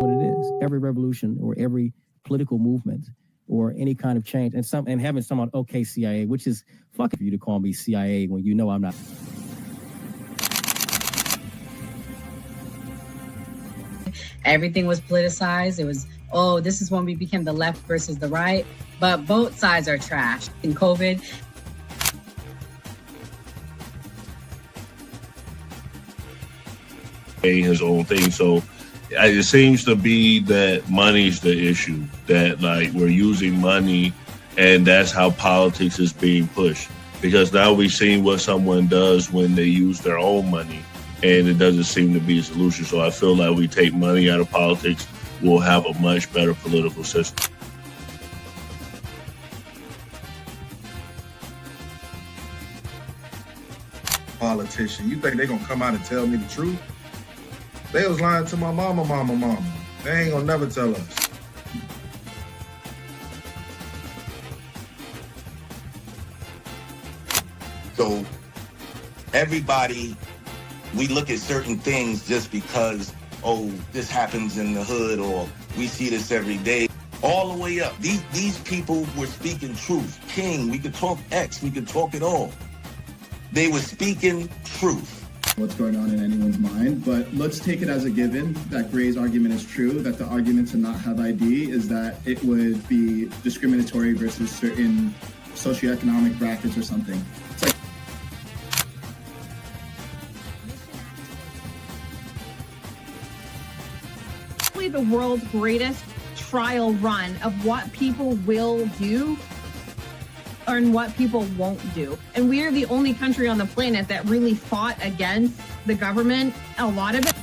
what it is. Every revolution or every political movement or any kind of change, and having someone, okay, CIA, which is fucking for you to call me CIA when you know I'm not. Everything was politicized. It was, oh, this is when we became the left versus the right. But both sides are trash. In COVID, his own thing. So it seems to be that money's the issue, that like we're using money and that's how politics is being pushed. Because now we've seen what someone does when they use their own money and it doesn't seem to be a solution. So I feel like we take money out of politics, we'll have a much better political system. Politician, you think they're gonna come out and tell me the truth? They was lying to my mama. They ain't gonna never tell us. So everybody, we look at certain things just because, oh, this happens in the hood or we see this every day. All the way up. These people were speaking truth. King, we could talk X, we could talk it all. They were speaking truth. What's going on in anyone's mind, but let's take it as a given that Gray's argument is true, that the argument to not have ID is that it would be discriminatory versus certain socioeconomic brackets or something. It's like the world's greatest trial run of what people will do and what people won't do. And we are the only country on the planet that really fought against the government. A lot of it,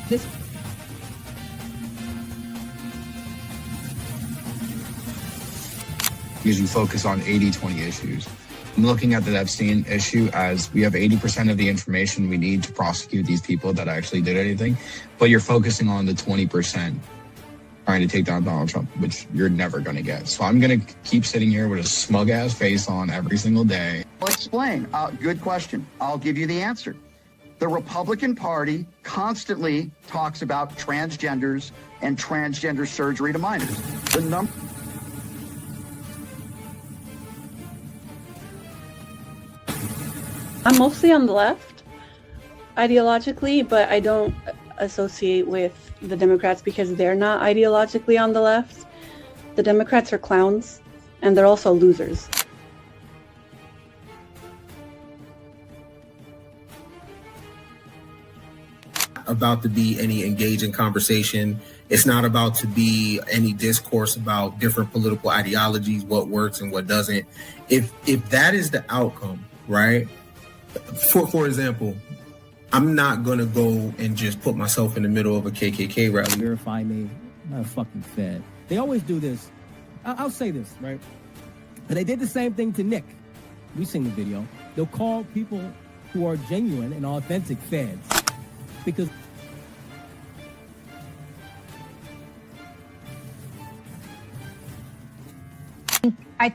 because you focus on 80-20 issues. I'm looking at the Epstein issue as we have 80% of the information we need to prosecute these people that actually did anything, but you're focusing on the 20% trying to take down Donald Trump, which you're never going to get. So I'm going to keep sitting here with a smug-ass face on every single day. I'll explain. Good question. I'll give you the answer. The Republican Party constantly talks about transgenders and transgender surgery to minors. The number... I'm mostly on the left, ideologically, but I don't associate with the Democrats because they're not ideologically on the left. The Democrats are clowns, and they're also losers. About to be any engaging conversation. It's not about to be any discourse about different political ideologies, what works and what doesn't. If that is the outcome, right? For example, I'm not going to go and just put myself in the middle of a KKK rally. Verify me. I'm not a fucking Fed. They always do this. I'll say this, right? But they did the same thing to Nick. We've seen the video. They'll call people who are genuine and authentic Feds because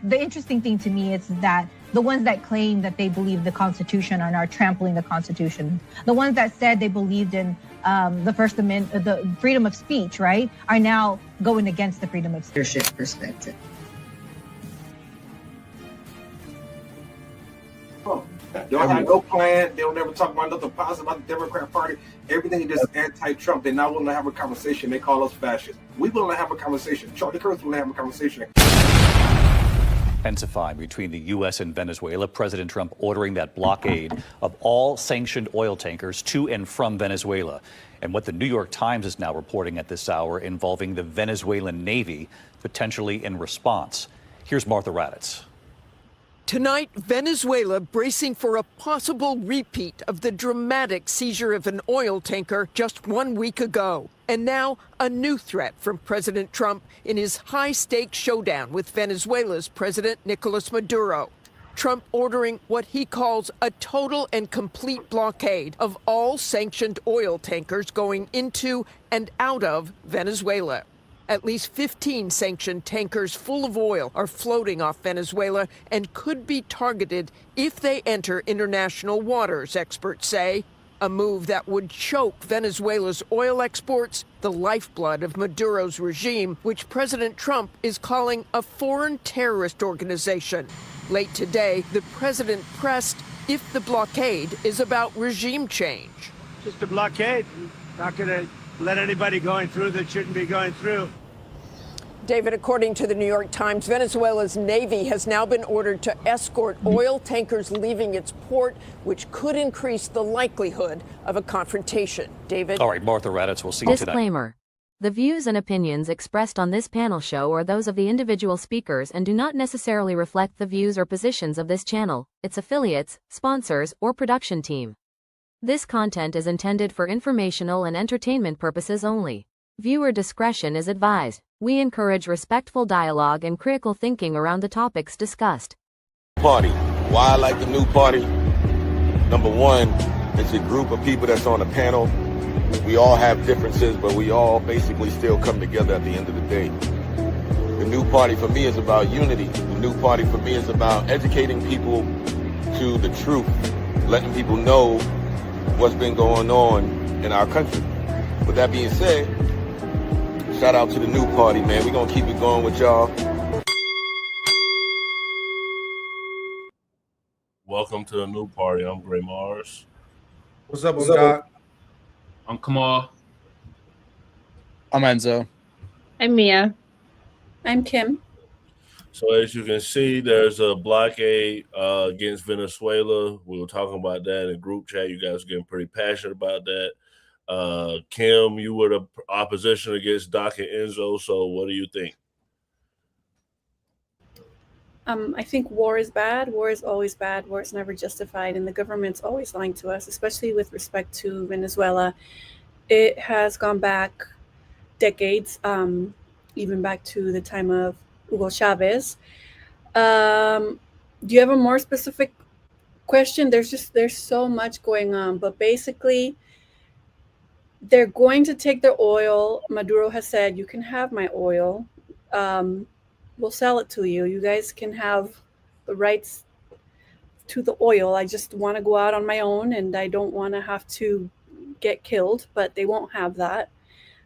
the interesting thing to me is that the ones that claim that they believe the Constitution are now trampling the Constitution. The ones that said they believed in the First Amendment, the freedom of speech, right, are now going against the freedom of speech. Leadership perspective. They'll have no plan. They'll never talk about nothing positive about the Democrat Party. Everything is just anti-Trump. They're not willing to have a conversation. They call us fascists. We're willing to have a conversation. Charlie Kirk's willing to have a conversation. Intensifying between the U.S. and Venezuela, President Trump ordering that blockade of all sanctioned oil tankers to and from Venezuela. And what the New York Times is now reporting at this hour involving the Venezuelan Navy, potentially in response. Here's Martha Raddatz. Tonight, Venezuela bracing for a possible repeat of the dramatic seizure of an oil tanker just 1 week ago. And now, a new threat from President Trump in his high-stakes showdown with Venezuela's President Nicolas Maduro. Trump ordering what he calls a total and complete blockade of all sanctioned oil tankers going into and out of Venezuela. At least 15 sanctioned tankers full of oil are floating off Venezuela and could be targeted if they enter international waters, experts say. a move that would choke Venezuela's oil exports, the lifeblood of Maduro's regime, which President Trump is calling a foreign terrorist organization. Late today, the president pressed if the blockade is about regime change. Just a blockade. Not going to let anybody going through that shouldn't be going through. David, according to the New York Times, Venezuela's Navy has now been ordered to escort oil tankers leaving its port, which could increase the likelihood of a confrontation. David? All right, Martha Raddatz, we'll see you tonight. Disclaimer. The views and opinions expressed on this panel show are those of the individual speakers and do not necessarily reflect the views or positions of this channel, its affiliates, sponsors, or production team. This content is intended for informational and entertainment purposes only. Viewer discretion is advised. We encourage respectful dialogue and critical thinking around the topics discussed. Party. Why I like the new party? Number one, it's a group of people that's on a panel. We all have differences, but we all basically still come together at the end of the day. The new party for me is about unity. The new party for me is about educating people to the truth, letting people know what's been going on in our country. With that being said, shout out to the new party, man. We're going to keep it going with y'all. Welcome to the new party. I'm Gray Mars. What's up, Doc? I'm Kamal. I'm Enzo. I'm Mia. I'm Kim. So as you can see, there's a blockade against Venezuela. We were talking about that in the group chat. You guys are getting pretty passionate about that. Kim, you were the opposition against Doc and Enzo. So what do you think? I think war is bad. War is always bad. War is never justified. And the government's always lying to us, especially with respect to Venezuela. It has gone back decades, even back to the time of Hugo Chavez. Do you have a more specific question? There's so much going on, but basically they're going to take their oil. Maduro has said, you can have my oil. We'll sell it to you. You guys can have the rights to the oil. I just want to go out on my own and I don't want to have to get killed, but they won't have that.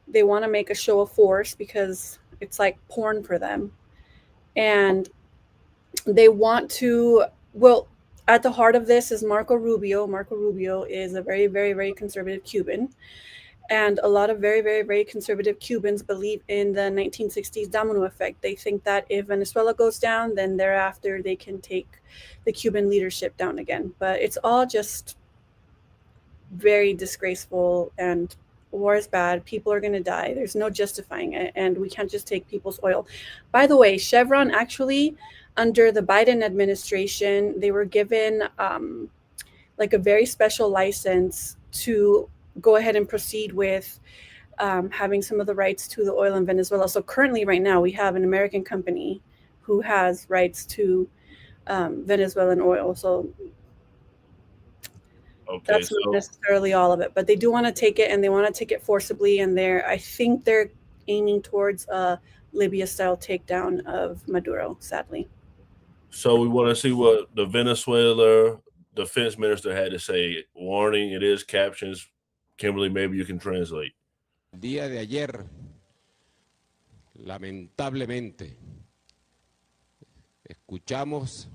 They want to make a show of force because it's like porn for them. And they want to, well, at the heart of this is Marco Rubio. Marco Rubio is a very, very, very conservative Cuban. And a lot of very, very, very conservative Cubans believe in the 1960s domino effect. They think that if Venezuela goes down, then thereafter they can take the Cuban leadership down again. But it's all just very disgraceful, and war is bad. People are going to die. There's no justifying it. And we can't just take people's oil. By the way, Chevron actually, under the Biden administration, they were given like a very special license to go ahead and proceed with having some of the rights to the oil in Venezuela. So currently right now we have an American company who has rights to Venezuelan oil. So that's not necessarily all of it, but they do want to take it, and they want to take it forcibly. And I think they're aiming towards a Libya-style takedown of Maduro, sadly. So we want to see what the Venezuela defense minister had to say. Warning, it is captions. Kimberly, maybe you can translate. El día de ayer, lamentablemente, escuchamos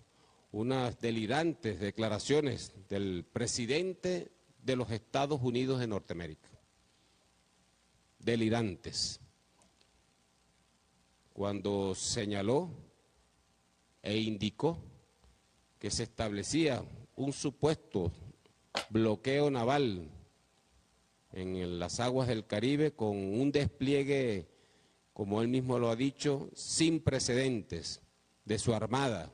unas delirantes declaraciones del presidente de los Estados Unidos de Norteamérica. Delirantes. Cuando señaló e indicó que se establecía un supuesto bloqueo naval en las aguas del Caribe con un despliegue, como él mismo lo ha dicho, sin precedentes de su armada,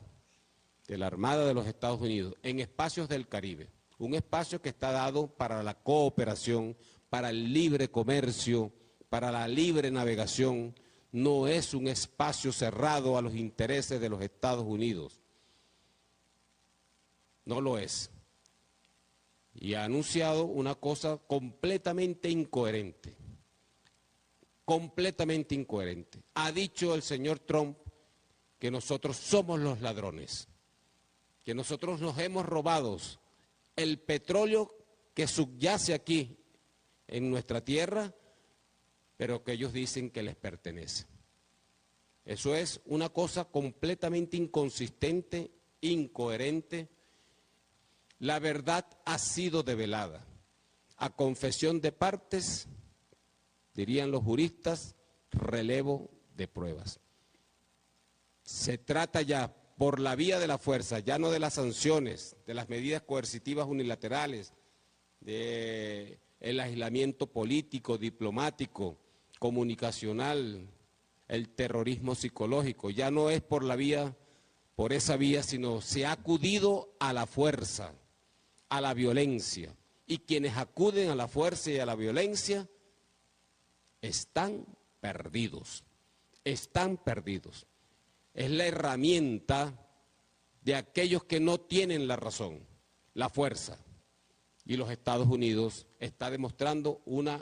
de la Armada de los Estados Unidos, en espacios del Caribe. Un espacio que está dado para la cooperación, para el libre comercio, para la libre navegación. No es un espacio cerrado a los intereses de los Estados Unidos. No lo es. Y ha anunciado una cosa completamente incoherente. Completamente incoherente. Ha dicho el señor Trump que nosotros somos los ladrones, que nosotros nos hemos robado el petróleo que subyace aquí en nuestra tierra, pero que ellos dicen que les pertenece. Eso es una cosa completamente inconsistente, incoherente. La verdad ha sido develada. A confesión de partes, dirían los juristas, relevo de pruebas. Se trata ya por la vía de la fuerza, ya no de las sanciones, de las medidas coercitivas unilaterales, del aislamiento político, diplomático, comunicacional, el terrorismo psicológico. Ya no es por esa vía, sino se ha acudido a la fuerza, a la violencia. Y quienes acuden a la fuerza y a la violencia están perdidos. Están perdidos. Es la herramienta de aquellos que no tienen la razón, la fuerza. Y los Estados Unidos está demostrando una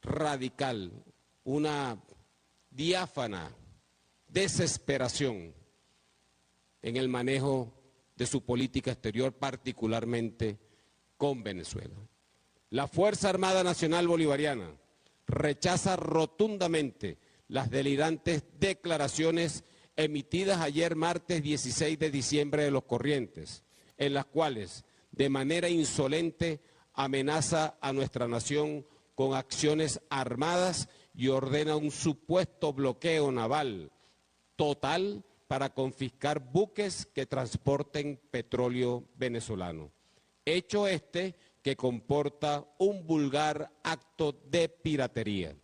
radical, una diáfana desesperación en el manejo de su política exterior, particularmente con Venezuela. La Fuerza Armada Nacional Bolivariana rechaza rotundamente las delirantes declaraciones emitidas ayer martes 16 de diciembre de los Corrientes, en las cuales de manera insolente amenaza a nuestra nación con acciones armadas y ordena un supuesto bloqueo naval total para confiscar buques que transporten petróleo venezolano. Hecho este que comporta un vulgar acto de piratería.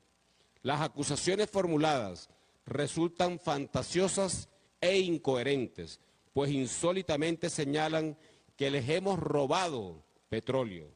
Las acusaciones formuladas resultan fantasiosas e incoherentes, pues insólitamente señalan que les hemos robado petróleo,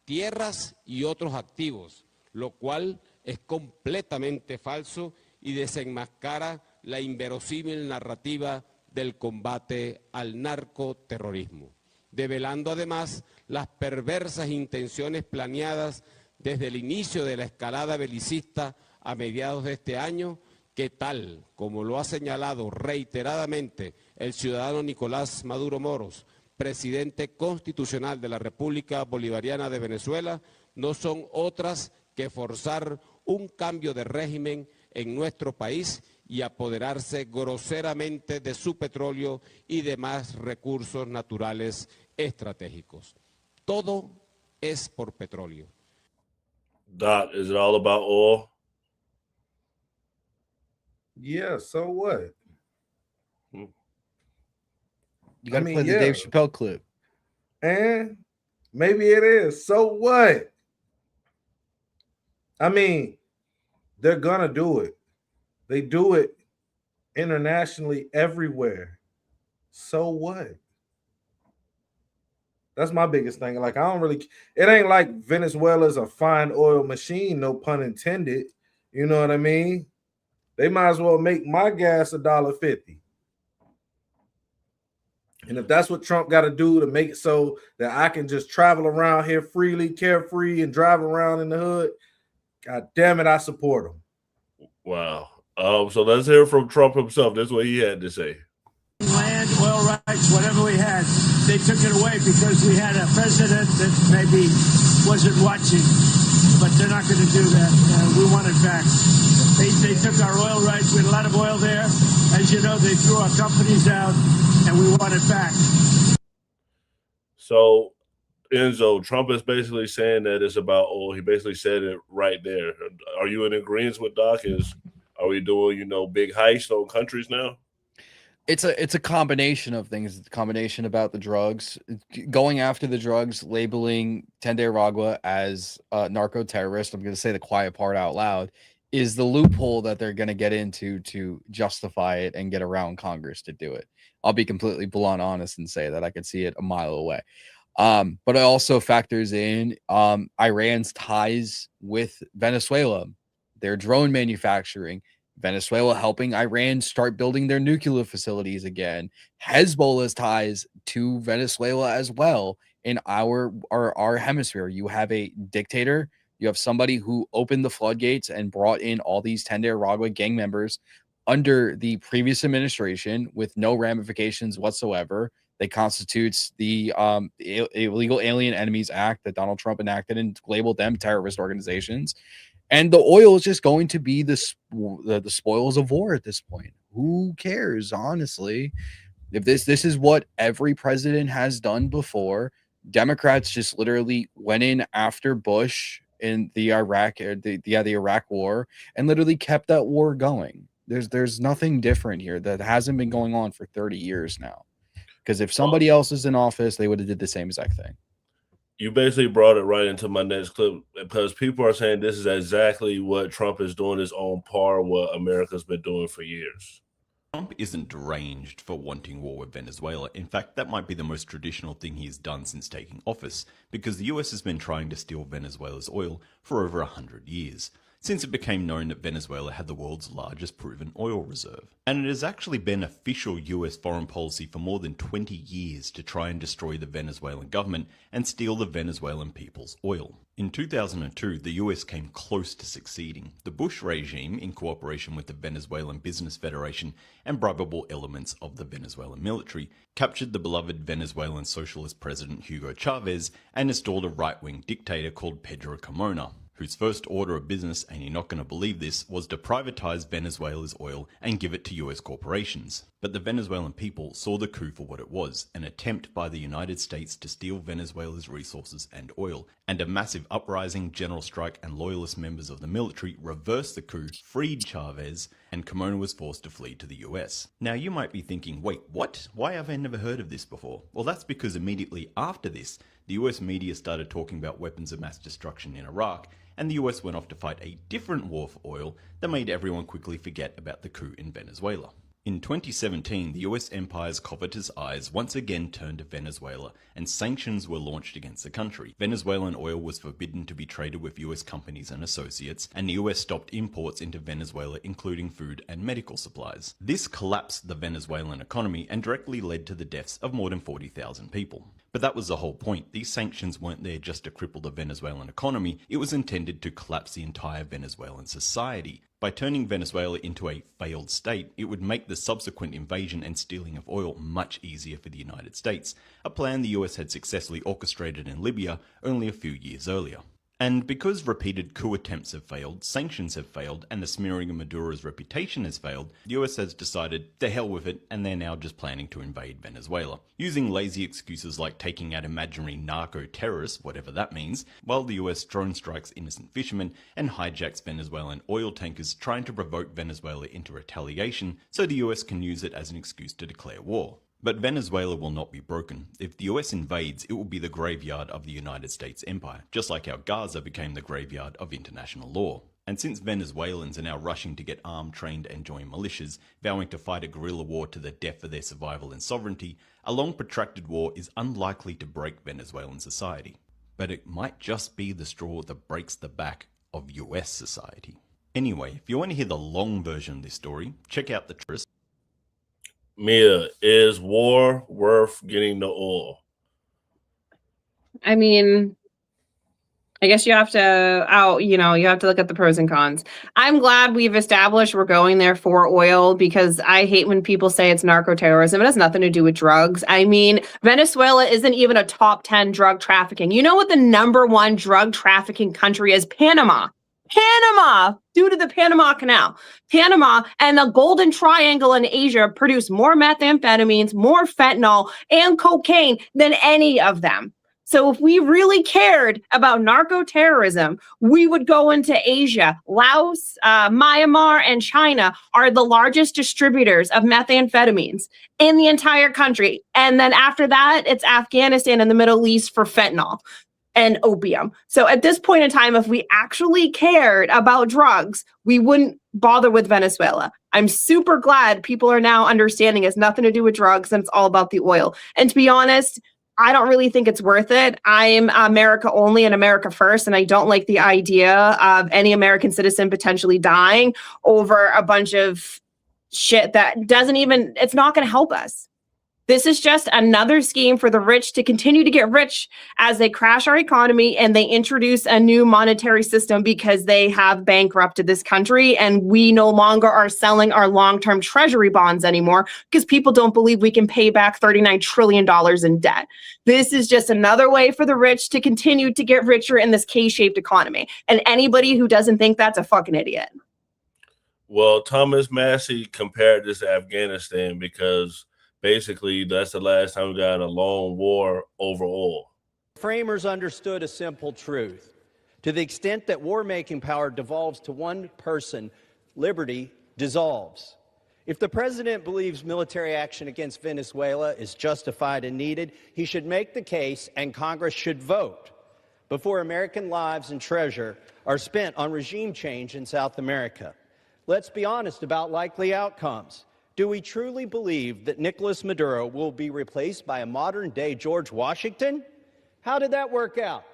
tierras y otros activos, lo cual es completamente falso y desenmascara la inverosímil narrativa del combate al narcoterrorismo, develando además las perversas intenciones planeadas desde el inicio de la escalada belicista a mediados de este año, que tal como lo ha señalado reiteradamente el ciudadano Nicolás Maduro Moros, presidente constitucional de la República Bolivariana de Venezuela, no son otras que forzar un cambio de régimen en nuestro país y apoderarse groseramente de su petróleo y demás recursos naturales estratégicos. Todo es por petróleo. Doc, is it all about oil? Yeah, so what? You got to play the Dave Chappelle clip. And maybe it is. So what? I mean, they're going to do it. They do it internationally everywhere. So what? That's my biggest thing. Like, it ain't like Venezuela's a fine oil machine, no pun intended. You know what I mean? They might as well make my gas $1.50. And if that's what Trump got to do to make it so that I can just travel around here freely, carefree, and drive around in the hood, God damn it, I support him. Wow. So let's hear from Trump himself. That's what he had to say. Land, oil rights, whatever we had, they took it away because we had a president that maybe wasn't watching. But they're not going to do that. We want it back. They took our oil rights. We had a lot of oil there. As you know, they threw our companies out, and we want it back. So, Enzo, Trump is basically saying that it's about oil. He basically said it right there. Are you in agreement with Doc? Are we doing, big heist on countries now? It's a combination of things. It's a combination about the drugs, going after the drugs, labeling Tendai as a narco terrorist. I'm going to say the quiet part out loud is the loophole that they're going to get into to justify it and get around Congress to do it. I'll be completely blunt, honest, and say that I could see it a mile away. But it also factors in Iran's ties with Venezuela, their drone manufacturing, Venezuela helping Iran start building their nuclear facilities again, Hezbollah's ties to Venezuela as well in our hemisphere. You have a dictator, you have somebody who opened the floodgates and brought in all these Tendai gang members under the previous administration with no ramifications whatsoever. They constitutes the Illegal Alien Enemies Act that Donald Trump enacted and labeled them terrorist organizations. And the oil is just going to be the spoils of war at this point. Who cares, honestly? If this is what every president has done before, Democrats just literally went in after Bush in the Iraq War and literally kept that war going. There's nothing different here that hasn't been going on for 30 years now. Because if somebody else is in office, they would have did the same exact thing. You basically brought it right into my next clip, because people are saying this is exactly what Trump is doing, is on par what America's been doing for years. Trump isn't deranged for wanting war with Venezuela. In fact, that might be the most traditional thing he's done since taking office, because the US has been trying to steal Venezuela's oil for over 100 years, since it became known that Venezuela had the world's largest proven oil reserve. And it has actually been official US foreign policy for more than 20 years to try and destroy the Venezuelan government and steal the Venezuelan people's oil. In 2002, the US came close to succeeding. The Bush regime, in cooperation with the Venezuelan Business Federation and bribable elements of the Venezuelan military, captured the beloved Venezuelan socialist president Hugo Chavez and installed a right-wing dictator called Pedro Carmona, whose first order of business, and you're not going to believe this, was to privatize Venezuela's oil and give it to US corporations. But the Venezuelan people saw the coup for what it was, an attempt by the United States to steal Venezuela's resources and oil, and a massive uprising, general strike, and loyalist members of the military reversed the coup, freed Chavez, and Carmona was forced to flee to the US. Now you might be thinking, wait, what? Why have I never heard of this before? Well, that's because immediately after this, the US media started talking about weapons of mass destruction in Iraq, and the US went off to fight a different war for oil that made everyone quickly forget about the coup in Venezuela. In 2017, the US empire's covetous eyes once again turned to Venezuela, and sanctions were launched against the country. Venezuelan oil was forbidden to be traded with US companies and associates, and the US stopped imports into Venezuela, including food and medical supplies. This collapsed the Venezuelan economy and directly led to the deaths of more than 40,000 people. But that was the whole point. These sanctions weren't there just to cripple the Venezuelan economy, it was intended to collapse the entire Venezuelan society. By turning Venezuela into a failed state, it would make the subsequent invasion and stealing of oil much easier for the United States, a plan the US had successfully orchestrated in Libya only a few years earlier. And because repeated coup attempts have failed, sanctions have failed, and the smearing of Maduro's reputation has failed, the US has decided, to hell with it, and they're now just planning to invade Venezuela, using lazy excuses like taking out imaginary narco-terrorists, whatever that means, while the US drone strikes innocent fishermen and hijacks Venezuelan oil tankers, trying to provoke Venezuela into retaliation so the US can use it as an excuse to declare war. But Venezuela will not be broken. If the US invades, it will be the graveyard of the United States empire, just like how Gaza became the graveyard of international law. And since Venezuelans are now rushing to get armed, trained, and join militias, vowing to fight a guerrilla war to the death for their survival and sovereignty, a long protracted war is unlikely to break Venezuelan society. But it might just be the straw that breaks the back of US society. Anyway, if you want to hear the long version of this story, check out the Trist. Mia, is war worth getting the oil? I mean, I guess you have to you have to look at the pros and cons. I'm glad we've established we're going there for oil, because I hate when people say it's narco-terrorism. It has nothing to do with drugs. I mean, Venezuela isn't even a top 10 drug trafficking. You know what the #1 drug trafficking country is? Panama. Panama, due to the Panama Canal. Panama and the Golden Triangle in Asia produce more methamphetamines, more fentanyl, and cocaine than any of them. So if we really cared about narco-terrorism, we would go into Asia. Laos, Myanmar, and China are the largest distributors of methamphetamines in the entire country. And then after that, it's Afghanistan and the Middle East for fentanyl and opium. So at this point in time, if we actually cared about drugs, we wouldn't bother with Venezuela. I'm super glad people are now understanding it's nothing to do with drugs and it's all about the oil. And to be honest, I don't really think it's worth it. I'm America only and America first, and I don't like the idea of any American citizen potentially dying over a bunch of shit that it's not going to help us. This is just another scheme for the rich to continue to get rich as they crash our economy and they introduce a new monetary system because they have bankrupted this country and we no longer are selling our long-term treasury bonds anymore because people don't believe we can pay back $39 trillion in debt. This is just another way for the rich to continue to get richer in this K-shaped economy. And anybody who doesn't think that's a fucking idiot. Well, Thomas Massey compared this to Afghanistan because basically that's the last time we got a long war over oil. Framers understood a simple truth. To the extent that war-making power devolves to one person, liberty dissolves. If the president believes military action against Venezuela is justified and needed, he should make the case and Congress should vote before American lives and treasure are spent on regime change in South America. Let's be honest about likely outcomes. Do we truly believe that Nicolas Maduro will be replaced by a modern-day George Washington? How did that work out?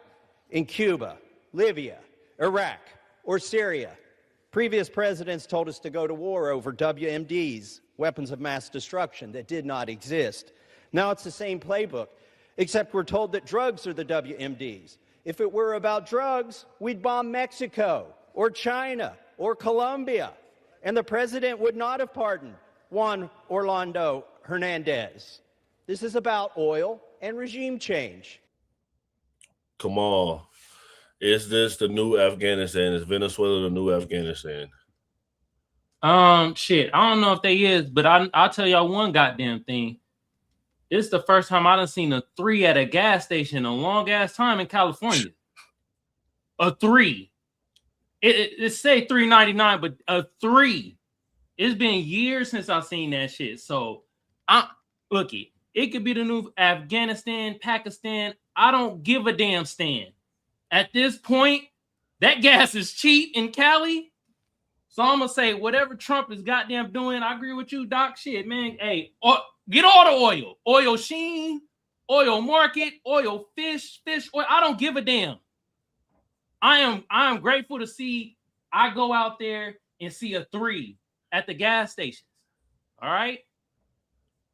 In Cuba, Libya, Iraq, or Syria? Previous presidents told us to go to war over WMDs, weapons of mass destruction, that did not exist. Now it's the same playbook, except we're told that drugs are the WMDs. If it were about drugs, we'd bomb Mexico, or China, or Colombia, and the president would not have pardoned Juan Orlando Hernandez. This is about oil and regime change. Come on. Is this the new Afghanistan? Is Venezuela the new Afghanistan? Shit, I don't know if they is, but I'll tell y'all one goddamn thing. It's the first time I done seen a 3 at a gas station in a long ass time in California. A 3. It say $3.99, but a 3. It's been years since I've seen that shit. So, it could be the new Afghanistan, Pakistan. I don't give a damn stand. At this point, that gas is cheap in Cali. So I'm going to say whatever Trump is goddamn doing, I agree with you, Doc. Shit, man. Hey, get all the oil. Oil Sheen, oil market, oil fish oil. I don't give a damn. I am grateful to see I go out there and see a 3 at the gas stations. All right?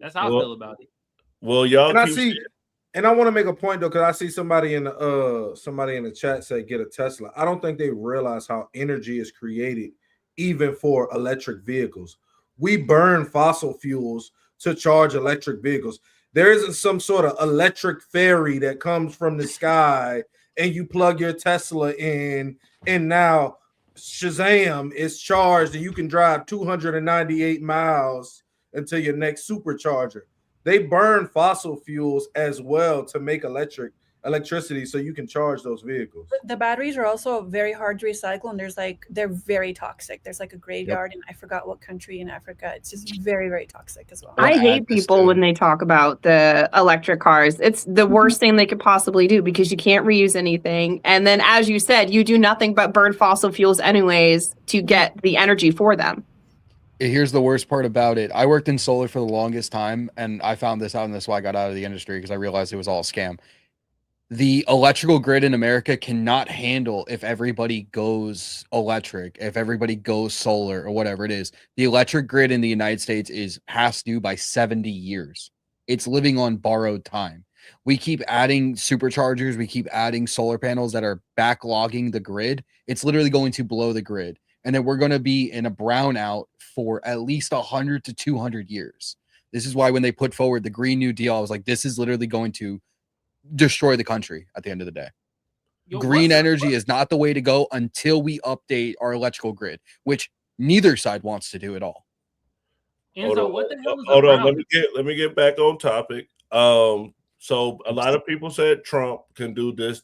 That's how I feel about it. Well, y'all and I want to make a point though, because I see somebody in the chat say get a Tesla. I don't think they realize how energy is created even for electric vehicles. We burn fossil fuels to charge electric vehicles. There isn't some sort of electric ferry that comes from the sky and you plug your Tesla in and now Shazam is charged and you can drive 298 miles until your next supercharger. They burn fossil fuels as well to make electricity so you can charge those vehicles. The batteries are also very hard to recycle, and they're very toxic. There's like a graveyard in I forgot what country in Africa. It's just very, very toxic as well. I hate people when they talk about the electric cars. It's the worst thing they could possibly do because you can't reuse anything. And then, as you said, you do nothing but burn fossil fuels anyways to get the energy for them. Here's the worst part about it. I worked in solar for the longest time, and I found this out, and that's why I got out of the industry, because I realized it was all a scam. The electrical grid in America cannot handle if everybody goes electric, if everybody goes solar or whatever it is. The electric grid in the United States is past due by 70 years. It's living on borrowed time. We keep adding superchargers. We keep adding solar panels that are backlogging the grid. It's literally going to blow the grid. And then we're going to be in a brownout for at least 100 to 200 years. This is why when they put forward the Green New Deal, I was like, this is literally going to destroy the country at the end of the day. Green energy is not the way to go until we update our electrical grid, which neither side wants to do at all. And so what the hell is hold on, let me get back on topic. So a lot of people said Trump can do this,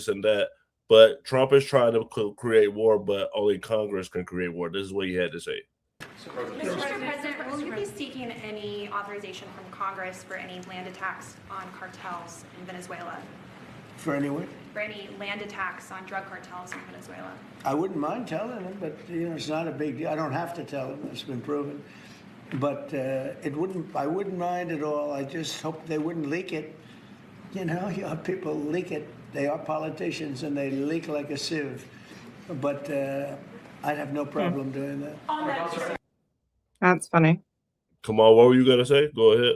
and that. But Trump is trying to create war, but only Congress can create war. This is what he had to say. Mr. President, will you be seeking any authorization from Congress for any land attacks on cartels in Venezuela? For anyone? For any land attacks on drug cartels in Venezuela? I wouldn't mind telling them, but it's not a big deal. I don't have to tell them. It's been proven. But I wouldn't mind at all. I just hope they wouldn't leak it. You have people leak it. They are politicians and they leak like a sieve. But I'd have no problem doing that. That's funny. Come on, what were you going to say? Go ahead.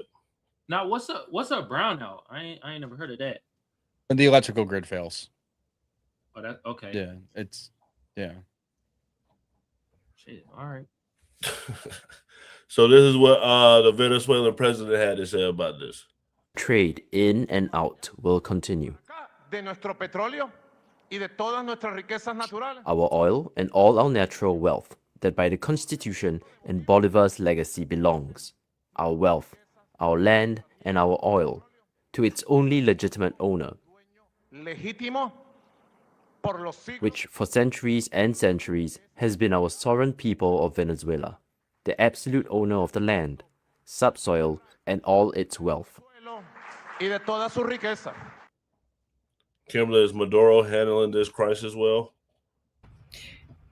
Now, what's a brownout? I ain't never heard of that. And the electrical grid fails. Oh, that okay. Yeah, it's Shit. All right. So this is what the Venezuelan president had to say about this. Trade in and out will continue. De nuestro petróleo y de todas nuestras riquezas naturales. Our oil and all our natural wealth that by the Constitution and Bolivar's legacy belongs, our wealth, our land and our oil, to its only legitimate owner, Legítimo por los siglos. which for centuries and centuries has been our sovereign people of Venezuela, the absolute owner of the land, subsoil and all its wealth. Y de toda su riqueza. Kimberly, is Maduro handling this crisis well?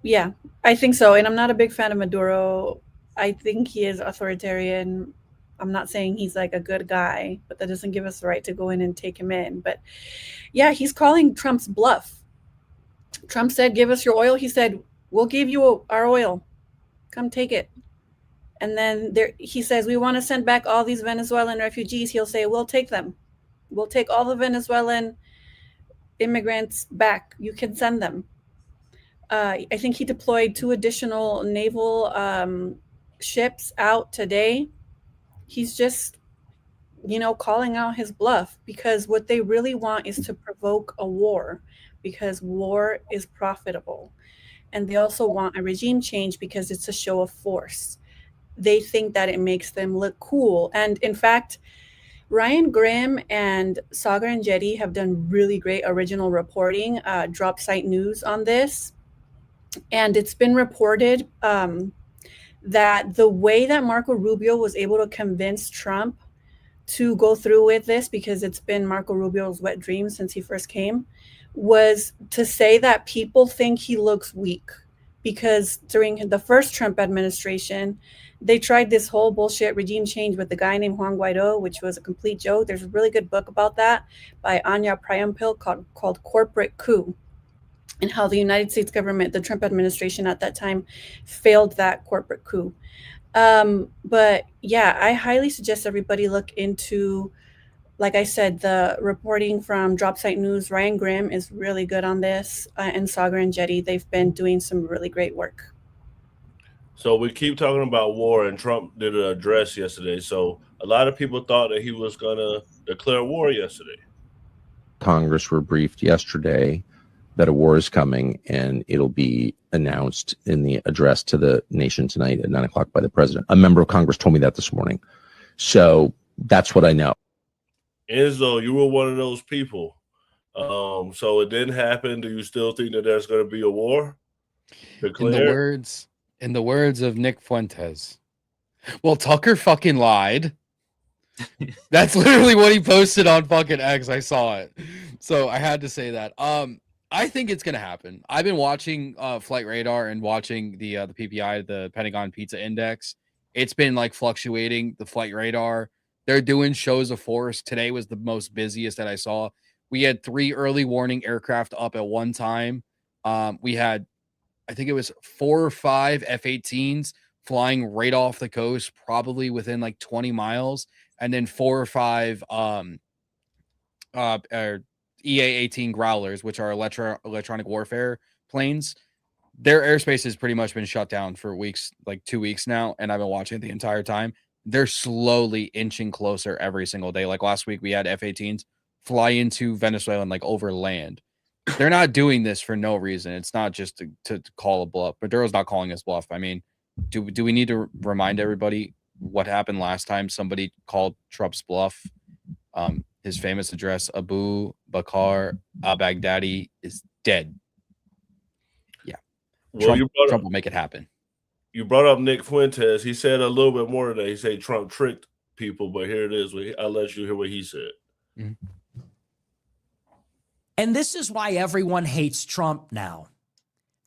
Yeah, I think so. And I'm not a big fan of Maduro. I think he is authoritarian. I'm not saying he's like a good guy, but that doesn't give us the right to go in and take him in. But yeah, he's calling Trump's bluff. Trump said, give us your oil. He said, we'll give you our oil. Come take it. And then he says, we want to send back all these Venezuelan refugees. He'll say, we'll take them. We'll take all the Venezuelan immigrants back. You can send them. I think he deployed 2 additional naval ships out today. He's just, calling out his bluff, because what they really want is to provoke a war, because war is profitable. And they also want a regime change because it's a show of force. They think that it makes them look cool. And in fact, Ryan Grimm and Sagar and Jetty have done really great original reporting, drop site news on this. And it's been reported that the way that Marco Rubio was able to convince Trump to go through with this, because it's been Marco Rubio's wet dream since he first came, was to say that people think he looks weak. Because during the first Trump administration, they tried this whole bullshit regime change with the guy named Juan Guaido, which was a complete joke. There's a really good book about that by Anya Priampil called Corporate Coup, and how the United States government, the Trump administration at that time, failed that corporate coup. But yeah, I highly suggest everybody look into, like I said, the reporting from Drop Site News. Ryan Grimm is really good on this, and Sagar and Jetty. They've been doing some really great work. So we keep talking about war, and Trump did an address yesterday. So a lot of people thought that he was going to declare war yesterday. Congress were briefed yesterday that a war is coming, and it'll be announced in the address to the nation tonight at 9 o'clock by the president. A member of Congress told me that this morning. So that's what I know. Enzo, you were one of those people. So it didn't happen. Do you still think that there's going to be a war declared? In the words of Nick Fuentes, well, Tucker fucking lied. That's literally what he posted on fucking X. I saw it. So I had to say that. I think it's gonna happen. I've been watching Flight Radar and watching the PPI, the Pentagon Pizza Index. It's been like fluctuating. The Flight Radar, they're doing shows of force. Today was the most busiest that I saw. We had 3 early warning aircraft up at one time. We had, I think it was 4 or 5 F-18s flying right off the coast, probably within like 20 miles, and then 4 or 5 EA-18 Growlers, which are electronic warfare planes. Their airspace has pretty much been shut down for weeks, like 2 weeks now, and I've been watching it the entire time. They're slowly inching closer every single day. Like last week, we had F-18s fly into Venezuela and like over land. They're not doing this for no reason. It's not just to call a bluff. Maduro's not calling us bluff. I mean, do we need to remind everybody what happened last time somebody called Trump's bluff? His famous address, Abu Bakr al-Baghdadi, is dead. Yeah. Well, Trump will make it happen. You brought up Nick Fuentes. He said a little bit more today. He said Trump tricked people, but here it is. I'll let you hear what he said. Mm-hmm. And this is why everyone hates Trump now.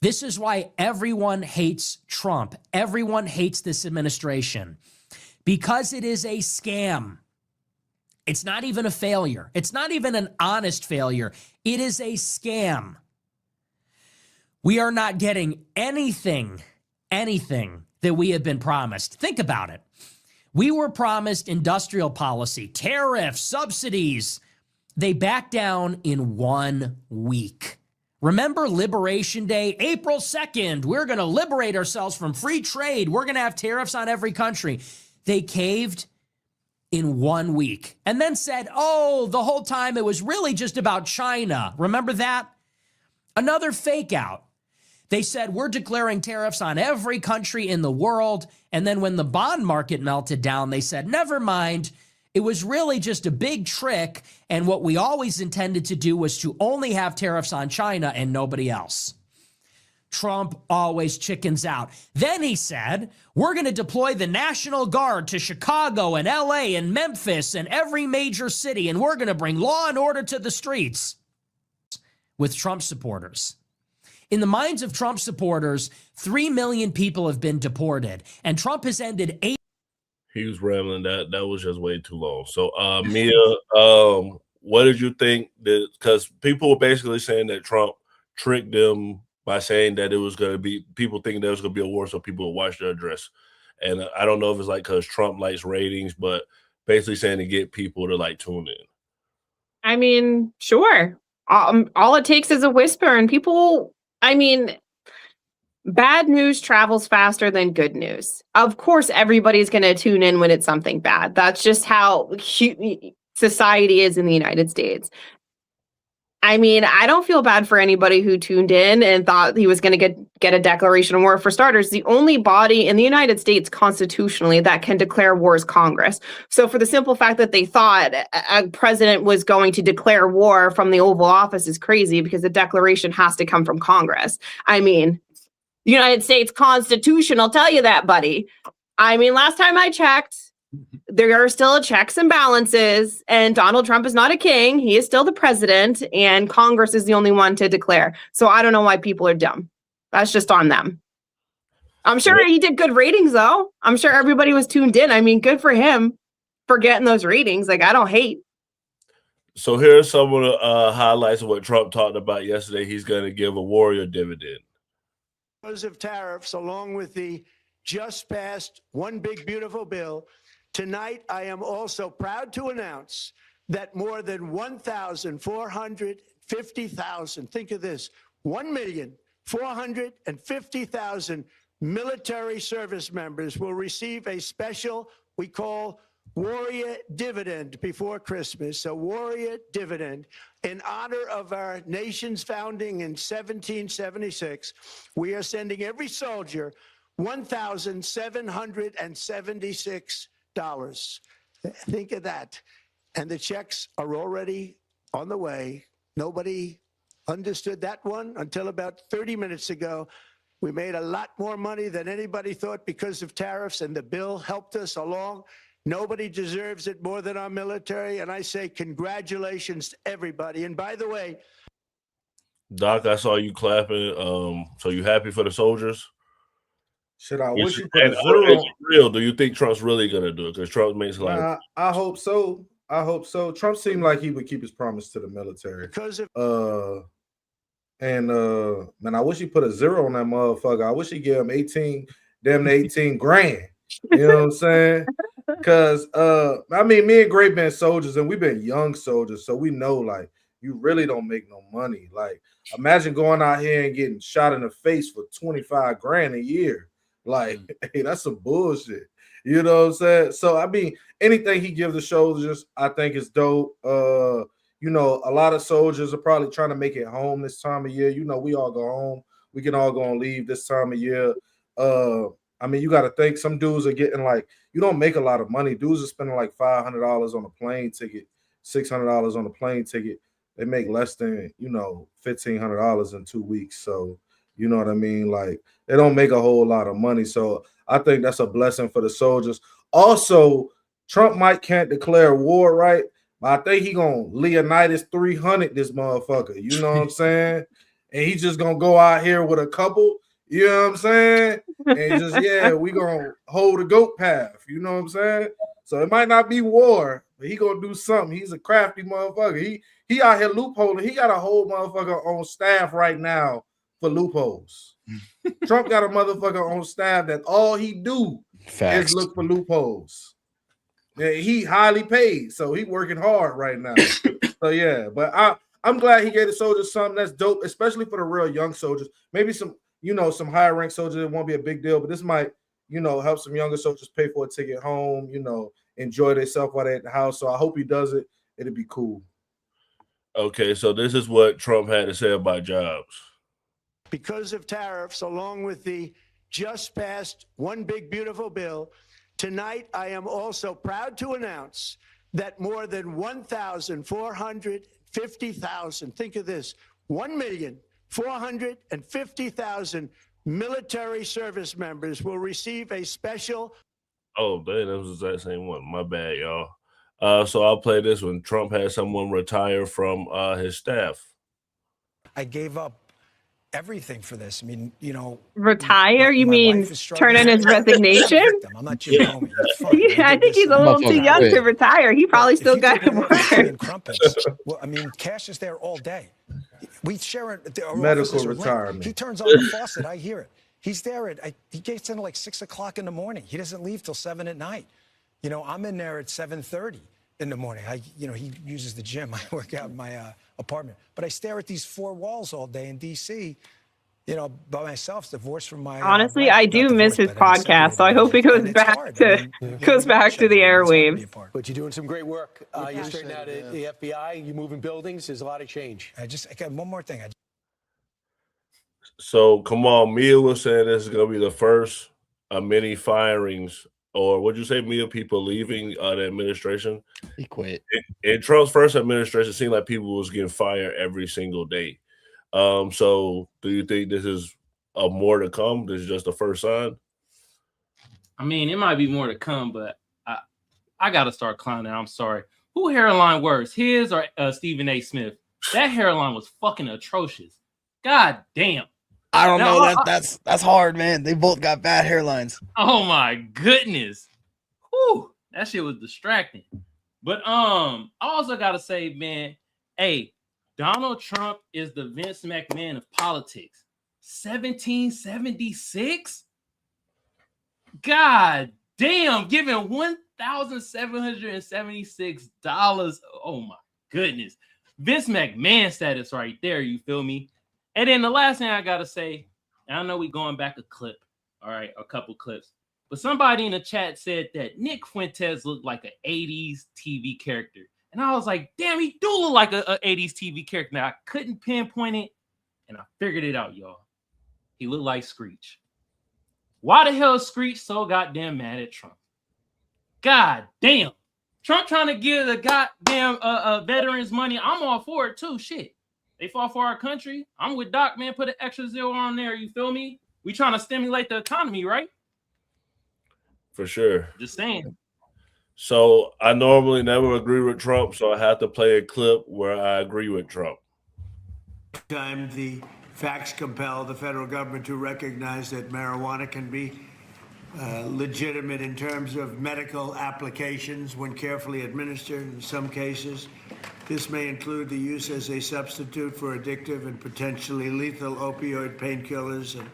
This is why everyone hates Trump. Everyone hates this administration because it is a scam. It's not even a failure. It's not even an honest failure. It is a scam. We are not getting anything that we have been promised. Think about it. We were promised industrial policy, tariffs, subsidies. They backed down in 1 week. Remember Liberation Day, April 2nd, we're going to liberate ourselves from free trade. We're going to have tariffs on every country. They caved in 1 week and then said, oh, the whole time it was really just about China. Remember that? Another fake out. They said, we're declaring tariffs on every country in the world. And then when the bond market melted down, they said, never mind. It was really just a big trick. And what we always intended to do was to only have tariffs on China and nobody else. Trump always chickens out. Then he said, we're going to deploy the National Guard to Chicago and LA and Memphis and every major city. And we're going to bring law and order to the streets with Trump supporters. In the minds of Trump supporters, 3 million people have been deported, and Trump has ended 8. He was rambling. That was just way too long. So, Mia, what did you think? Because people were basically saying that Trump tricked them by saying that it was going to be, people thinking there was going to be a war, so people would watch the address. And I don't know if it's like because Trump likes ratings, but basically saying to get people to like tune in. I mean, sure. All it takes is a whisper, and people. I mean, bad news travels faster than good news. Of course, everybody's going to tune in when it's something bad. That's just how society is in the United States. I mean, I don't feel bad for anybody who tuned in and thought he was going to get a declaration of war. For starters, the only body in the United States constitutionally that can declare war is Congress. So for the simple fact that they thought a president was going to declare war from the Oval Office is crazy, because the declaration has to come from Congress. I mean, the United States Constitution will tell you that, buddy. I mean, last time I checked, there are still checks and balances, and Donald Trump is not a king. He is still the president, and Congress is the only one to declare. So I don't know why people are dumb. That's just on them. I'm sure he did good ratings, though. I'm sure everybody was tuned in. I mean, good for him for getting those ratings. Like, I don't hate. So here's some of the highlights of what Trump talked about yesterday. He's going to give a warrior dividend. Because of tariffs, along with the just passed one big beautiful bill, tonight, I am also proud to announce that more than 1,450,000, think of this, 1,450,000 military service members will receive a special, we call warrior dividend before Christmas, a warrior dividend in honor of our nation's founding in 1776. We are sending every soldier $1,776. Think of that. And the checks are already on the way. Nobody understood that one until about 30 minutes ago. We made a lot more money than anybody thought because of tariffs, and the bill helped us along. Nobody deserves it more than our military, and I say congratulations to everybody. And by the way, Doc, I saw you clapping. So you happy for the soldiers? Shit, I wish you put a zero. Real? Do you think Trump's really gonna do it? Because Trump makes like. I hope so. I hope so. Trump seemed like he would keep his promise to the military. Man, I wish he put a zero on that motherfucker. I wish he gave him 18 grand. You know what I'm saying? Because I mean, me and Gray been soldiers, and we've been young soldiers, so we know like you really don't make no money. Like, imagine going out here and getting shot in the face for 25 grand a year. Like, hey, that's some bullshit. You know what I'm saying? So I mean, anything he gives the soldiers, I think is dope. You know, a lot of soldiers are probably trying to make it home this time of year. You know, we all go home. We can all go on leave this time of year. I mean, you got to think some dudes are getting like, you don't make a lot of money. Dudes are spending like $500 on a plane ticket, $600 on a plane ticket. They make less than, you know, $1,500 in 2 weeks. So, you know what I mean? Like, they don't make a whole lot of money. So I think that's a blessing for the soldiers. Also, Trump can't declare war, right? But I think he gonna Leonidas 300 this motherfucker. You know what I'm saying? And he's just gonna go out here with a couple. You know what I'm saying? And just, yeah, we gonna hold a goat path. You know what I'm saying? So it might not be war, but he gonna do something. He's a crafty motherfucker. He out here loopholing. He got a whole motherfucker on staff right now for loopholes. Trump got a motherfucker on staff that all he do is look for loopholes. Yeah, he highly paid, so he working hard right now. So yeah, but I'm glad he gave the soldiers something that's dope, especially for the real young soldiers. Maybe some, some higher ranked soldiers, it won't be a big deal, but this might, help some younger soldiers pay for a ticket home, enjoy themselves while they're at the house. So I hope he does it. It'll be cool. Okay, so this is what Trump had to say about jobs. Because of tariffs, along with the just passed One Big Beautiful Bill, tonight I am also proud to announce that more than 1,450,000, think of this, 1,450,000 military service members will receive a special. Oh, that was the exact same one. My bad, y'all. So I'll play this when Trump had someone retire from his staff. I gave up everything for this. I mean, retire? You mean turn in his resignation? I'm not Jim Comey. It's fine. I think he's a little too young to retire. He probably still got to work. Well, I mean, Cash is there all day. We share it. Medical retirement. He turns on the faucet. I hear it. He's there he gets in at like 6 o'clock in the morning. He doesn't leave till 7 at night. I'm in there at 7:30 in the morning. He uses the gym. I work out in my apartment, but I stare at these four walls all day in D.C. By myself, divorced from my. Honestly, wife. I do miss his podcast, so I hope he goes back to the airwaves. But you're doing some great work. You're straightening out the FBI. You're moving buildings. There's a lot of change. I got one more thing. So come on, Mia was saying this is going to be the first of many firings, or would you say Mia, people leaving the administration? He quit. In Trump's first administration, it seemed like people was getting fired every single day. So do you think this is more to come? This is just the first sign? I mean, it might be more to come, but I got to start clowning. I'm sorry. Who hairline worse, his or Stephen A. Smith? That hairline was fucking atrocious. God damn. I don't know. That's hard, man. They both got bad hairlines. Oh my goodness. Whew, that shit was distracting. But I also gotta say, man, hey, Donald Trump is the Vince McMahon of politics. 1776? God damn, giving $1,776. Oh my goodness. Vince McMahon status right there, you feel me? And then the last thing I gotta say, and I know we going back a clip, all right, a couple clips, but somebody in the chat said that Nick Fuentes looked like an 80s TV character. And I was like, damn, he do look like an 80s TV character. Now, I couldn't pinpoint it, and I figured it out, y'all. He looked like Screech. Why the hell is Screech so goddamn mad at Trump? God damn. Trump trying to give the goddamn veterans money. I'm all for it, too. Shit. They fought for our country. I'm with Doc, man. Put an extra zero on there. You feel me? We trying to stimulate the economy, right? For sure. Just saying. So I normally never agree with Trump, so I have to play a clip where I agree with Trump. Time the facts compel the federal government to recognize that marijuana can be legitimate in terms of medical applications when carefully administered in some cases. This may include the use as a substitute for addictive and potentially lethal opioid painkillers, and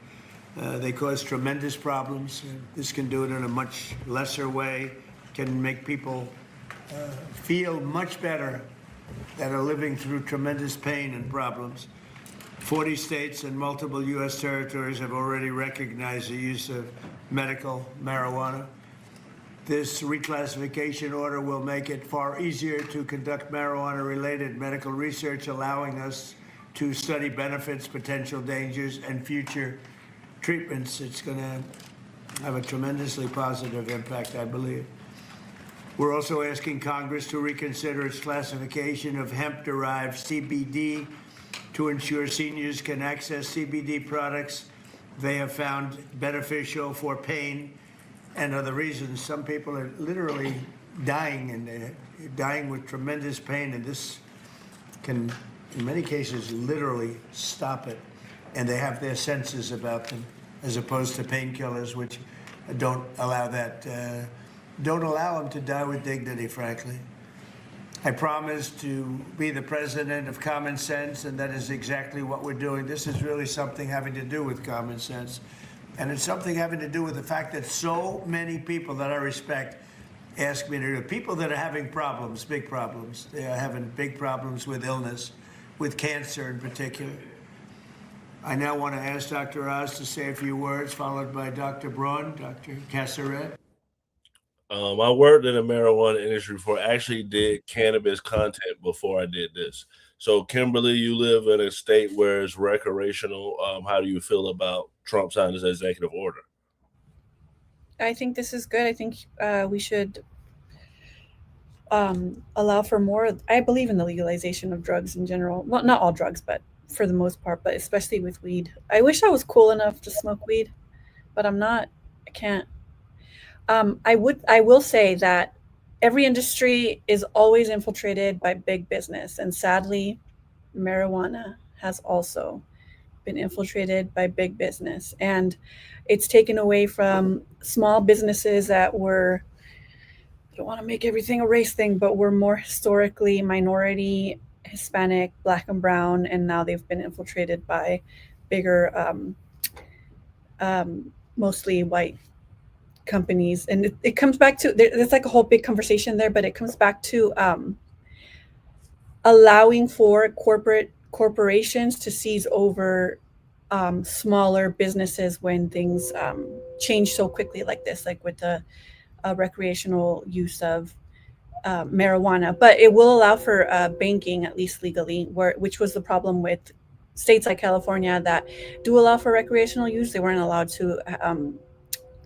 they cause tremendous problems. This can do it in a much lesser way, can make people feel much better that are living through tremendous pain and problems. 40 states and multiple U.S. territories have already recognized the use of medical marijuana. This reclassification order will make it far easier to conduct marijuana-related medical research, allowing us to study benefits, potential dangers, and future treatments. It's going to have a tremendously positive impact, I believe. We're also asking Congress to reconsider its classification of hemp-derived CBD to ensure seniors can access CBD products they have found beneficial for pain and other reasons. Some people are literally dying, and they're dying with tremendous pain, and this can, in many cases, literally stop it. And they have their senses about them, as opposed to painkillers, which don't allow that, don't allow them to die with dignity, frankly. I promise to be the president of common sense, and that is exactly what we're doing. This is really something having to do with common sense. And it's something having to do with the fact that so many people that I respect ask me to do. People that are having problems, big problems. They are having big problems with illness, with cancer in particular. I now want to ask Dr. Oz to say a few words, followed by Dr. Braun, Dr. Casseret. I worked in the marijuana industry before. I actually did cannabis content before I did this. So, Kimberly, you live in a state where it's recreational. How do you feel about Trump signing his executive order? I think this is good. I think we should allow for more. I believe in the legalization of drugs in general. Well, not all drugs, but for the most part, but especially with weed. I wish I was cool enough to smoke weed, but I'm not. I can't. I will say that every industry is always infiltrated by big business, and sadly, marijuana has also been infiltrated by big business, and it's taken away from small businesses that were, I don't want to make everything a race thing, but were more historically minority, Hispanic, Black and brown, and now they've been infiltrated by bigger, mostly white companies. And it comes back to, there's like a whole big conversation there, but it comes back to allowing for corporations to seize over smaller businesses when things change so quickly like this, like with the recreational use of marijuana. But it will allow for banking, at least legally, which was the problem with states like California that do allow for recreational use. They weren't allowed to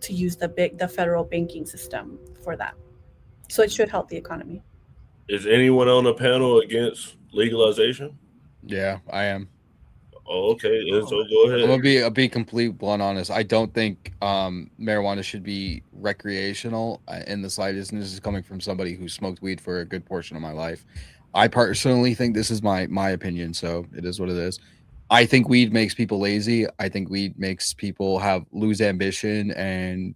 use the federal banking system for that. So it should help the economy. Is anyone on the panel against legalization? Yeah, I am. Oh, okay, so go ahead. I'm gonna be complete blunt honest. I don't think marijuana should be recreational in the slightest, and this is coming from somebody who smoked weed for a good portion of my life. I personally think, this is my opinion, so it is what it is. I think weed makes people lazy. I think weed makes people lose ambition, and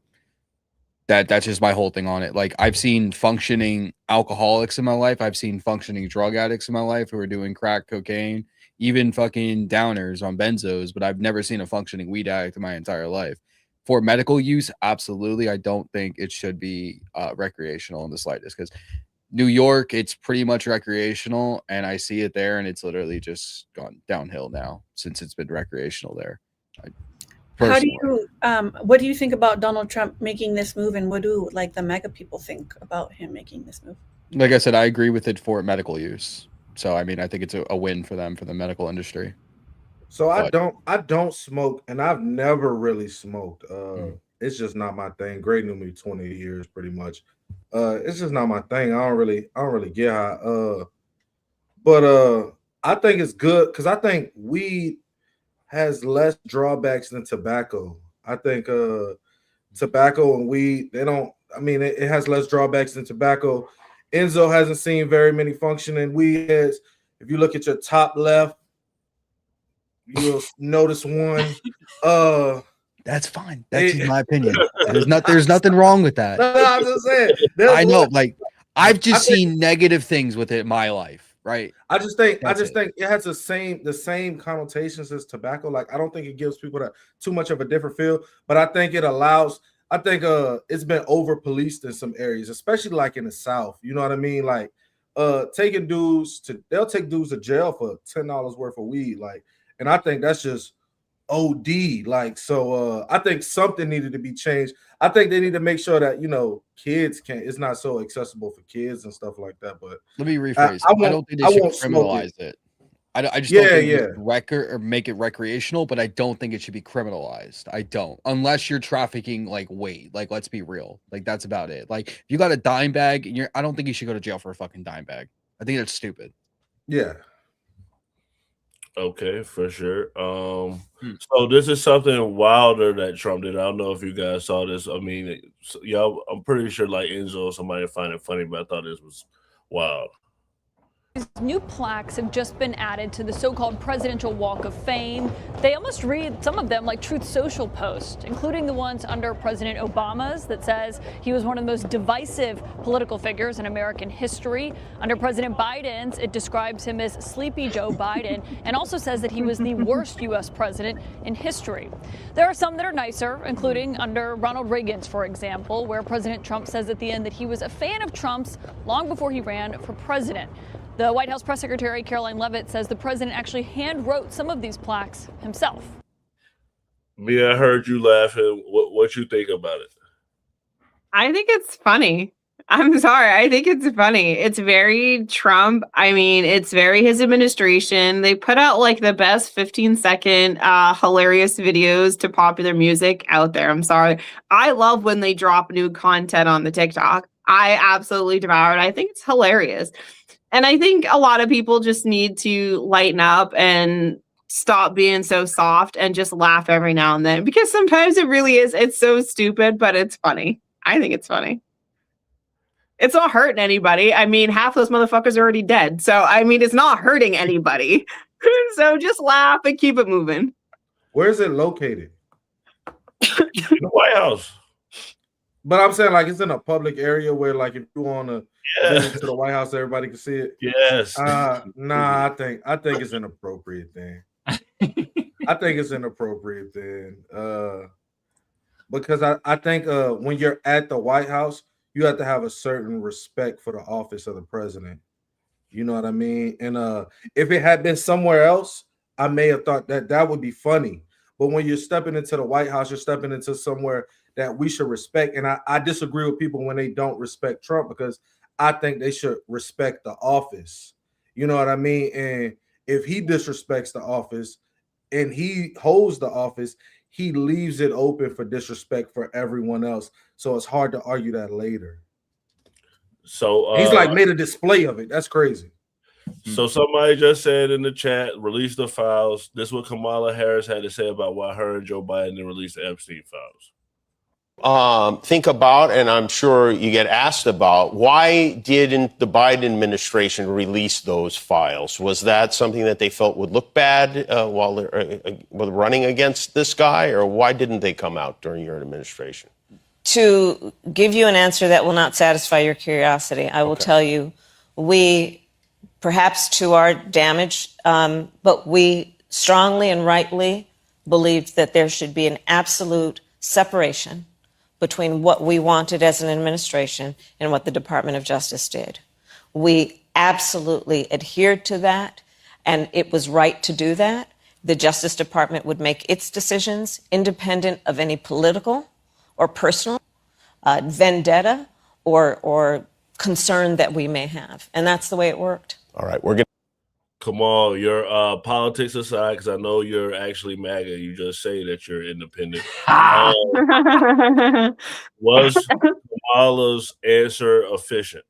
that's just my whole thing on it. Like, I've seen functioning alcoholics in my life. I've seen functioning drug addicts in my life who are doing crack cocaine, even fucking downers on benzos, but I've never seen a functioning weed addict in my entire life. For medical use, absolutely. I don't think it should be recreational in the slightest, because New York, it's pretty much recreational, and I see it there, and it's literally just gone downhill now since it's been recreational there. How do you what do you think about Donald Trump making this move, and what do like the MAGA people think about him making this move? Like I said, I agree with it for medical use. So I mean, I think it's a win for them, for the medical industry. So I don't smoke, and I've never really smoked. It's just not my thing. Gray knew me 20 years pretty much. It's just not my thing. I don't really get high. But I think it's good because I think weed has less drawbacks than tobacco. I think tobacco and weed, it has less drawbacks than tobacco. Enzo hasn't seen very many functioning weed heads. If you look at your top left, you'll notice one. That's fine. That's my opinion. There's nothing wrong with that. No, I'm just saying. I know, like, I've just seen negative things with it in my life, right? I just think it has the same connotations as tobacco. Like, I don't think it gives people too much of a different feel, but I think it allows. I think it's been over policed in some areas, especially like in the South. You know what I mean? Like, they'll take dudes to jail for $10 worth of weed. Like, and I think that's just OD. Like, so I think something needed to be changed. I think they need to make sure that kids it's not so accessible for kids and stuff like that. But let me rephrase. I don't think they should criminalize it. I just don't think or make it recreational, but I don't think it should be criminalized. I don't, unless you're trafficking like weight. Like, let's be real. Like, that's about it. Like, if you got a dime bag, and I don't think you should go to jail for a fucking dime bag. I think that's stupid. Yeah. Okay, for sure. So this is something wilder that Trump did. I don't know if you guys saw this. I mean, y'all, I'm pretty sure like Enzo or somebody find it funny, but I thought this was wild. New plaques have just been added to the so-called Presidential Walk of Fame. They almost read, some of them, like Truth Social posts, including the ones under President Obama's that says he was one of the most divisive political figures in American history. Under President Biden's, it describes him as Sleepy Joe Biden and also says that he was the worst U.S. president in history. There are some that are nicer, including under Ronald Reagan's, for example, where President Trump says at the end that he was a fan of Trump's long before he ran for president. The White House press secretary, Caroline Leavitt, says the president actually hand wrote some of these plaques himself. Mia, I heard you laughing. What you think about it? I think it's funny. I'm sorry. I think it's funny. It's very Trump. I mean, it's very his administration. They put out like the best 15-second hilarious videos to popular music out there. I'm sorry. I love when they drop new content on the TikTok. I absolutely devour it. I think it's hilarious. And I think a lot of people just need to lighten up and stop being so soft and just laugh every now and then, because sometimes it really is. It's so stupid, but it's funny. I think it's funny. It's not hurting anybody. I mean, half those motherfuckers are already dead. So, I mean, it's not hurting anybody. So just laugh and keep it moving. Where is it located? In the White House. But I'm saying, like, it's in a public area where, like, if you want to visit to the White House, everybody can see it. Yes. Nah, I think it's an appropriate thing. I think it's an appropriate thing. Because I think when you're at the White House, you have to have a certain respect for the office of the president. You know what I mean? And if it had been somewhere else, I may have thought that would be funny. But when you're stepping into the White House, you're stepping into somewhere that we should respect. And I disagree with people when they don't respect Trump, because I think they should respect the office. You know what I mean? And if he disrespects the office and he holds the office, he leaves it open for disrespect for everyone else. So it's hard to argue that later. So he's like made a display of it. That's crazy. So somebody just said in the chat, release the files. This is what Kamala Harris had to say about why her and Joe Biden didn't release the Epstein files. Think about, and I'm sure you get asked about, why didn't the Biden administration release those files? Was that something that they felt would look bad while they're running against this guy, or why didn't they come out during your administration? To give you an answer that will not satisfy your curiosity, I will tell you, we, perhaps to our damage, but we strongly and rightly believed that there should be an absolute separation between what we wanted as an administration and what the Department of Justice did. We absolutely adhered to that, and it was right to do that. The Justice Department would make its decisions independent of any political or personal vendetta or concern that we may have. And that's the way it worked. All right, we're going to. Kamal, your politics aside, because I know you're actually MAGA. You just say that you're independent. Was Kamala's answer efficient?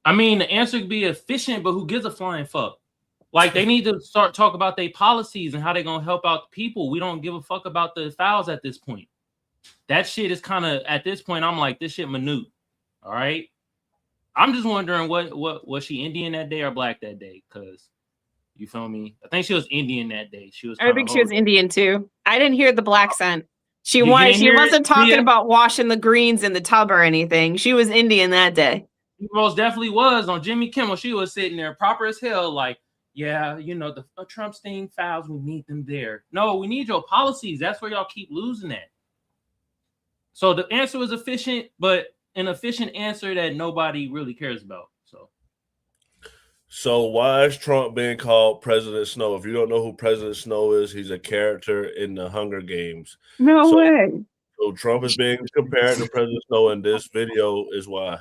I mean, the answer could be efficient, but who gives a flying fuck? Like, they need to start talking about their policies and how they're going to help out the people. We don't give a fuck about the files at this point. That shit is kind of, at this point, I'm like, this shit minute. All right? I'm just wondering, what was she Indian that day or black that day? Because, you feel me? I think she was Indian that day. I think she was Indian too. I didn't hear the black scent. She wasn't talking about washing the greens in the tub or anything. She was Indian that day. She most definitely was. On Jimmy Kimmel, she was sitting there proper as hell, like, yeah, you know, the Trump sting files, we need them there. No, we need your policies. That's where y'all keep losing at. So the answer was efficient, but an efficient answer that nobody really cares about. So why is Trump being called President Snow? If you don't know who President Snow is, he's a character in the Hunger Games. No way. So Trump is being compared to President Snow, and this video is why.